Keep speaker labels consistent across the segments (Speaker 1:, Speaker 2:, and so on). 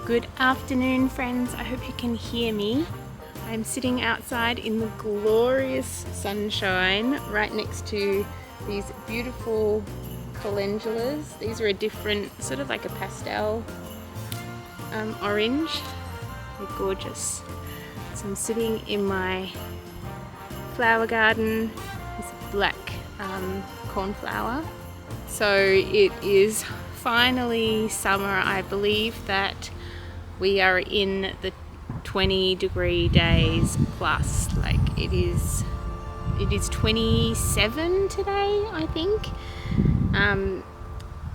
Speaker 1: Good afternoon, friends. I hope you can hear me. I'm sitting outside in the glorious sunshine right next to these beautiful calendulas. These are a different, sort of like a pastel orange. They're gorgeous. So I'm sitting in my flower garden. It's a black cornflower. So it is finally summer. I believe that we are in the 20-degree days plus. Like it is 27 today, I think.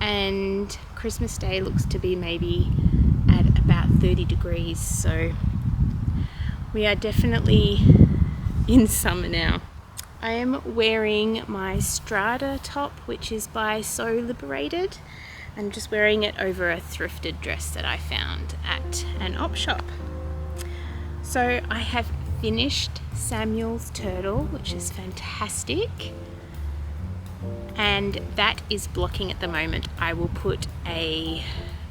Speaker 1: And Christmas Day looks to be maybe at about 30 degrees. So we are definitely in summer now. I am wearing my Strata top, which is by So Liberated. I'm just wearing it over a thrifted dress that I found at an op shop. So I have finished Samuel's turtle, which is fantastic, and that is blocking at the moment. I will put a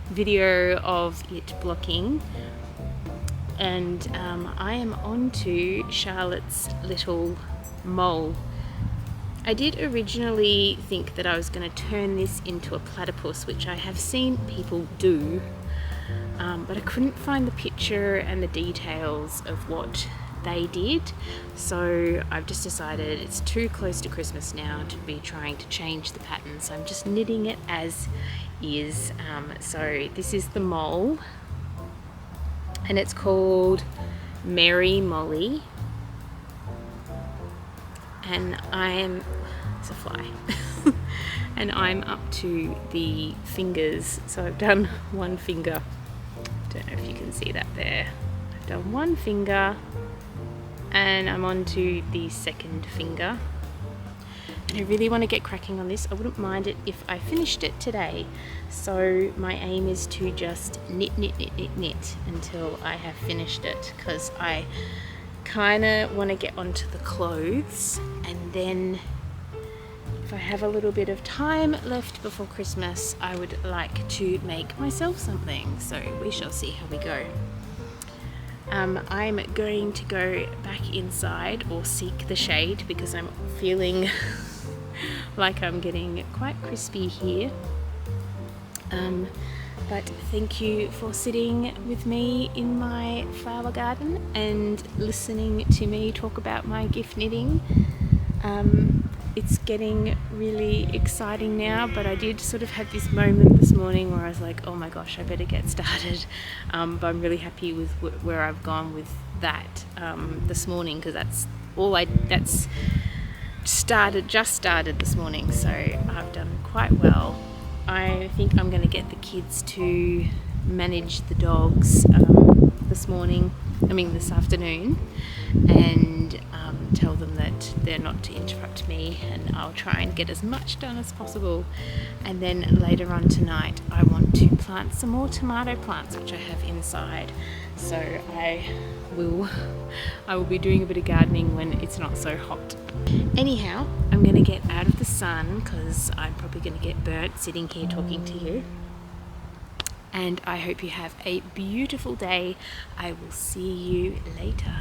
Speaker 1: video of it blocking, and I am on to Charlotte's little mole. I did originally think that I was going to turn this into a platypus, which I have seen people do, but I couldn't find the picture and the details of what they did, so I've just decided it's too close to Christmas now to be trying to change the pattern, so I'm just knitting it as is. So this is the mole, and it's called Merri Molly, and it's a fly, and I'm up to the fingers. So I've done one finger, don't know if you can see that there. I've done one finger and I'm on to the second finger, and I really want to get cracking on this. I wouldn't mind it if I finished it today, so my aim is to just knit until I have finished it, because I kind of want to get onto the clothes, and then if I have a little bit of time left before Christmas, I would like to make myself something, so we shall see how we go. I'm going to go back inside or seek the shade because I'm feeling like I'm getting quite crispy here. But thank you for sitting with me in my flower garden and listening to me talk about my gift knitting. It's getting really exciting now, but I did sort of have this moment this morning where I was like, oh my gosh, I better get started. But I'm really happy with where I've gone with that this morning, because that's just started this morning, so I've done quite well. I think I'm going to get the kids to manage the dogs this afternoon, and tell them that they're not to interrupt me, and I'll try and get as much done as possible. And then later on tonight I want to plant some more tomato plants, which I have inside, so I will be doing a bit of gardening when it's not so hot. Anyhow, I'm going to get out of the sun because I'm probably going to get burnt sitting here talking to you. And I hope you have a beautiful day. I will see you later.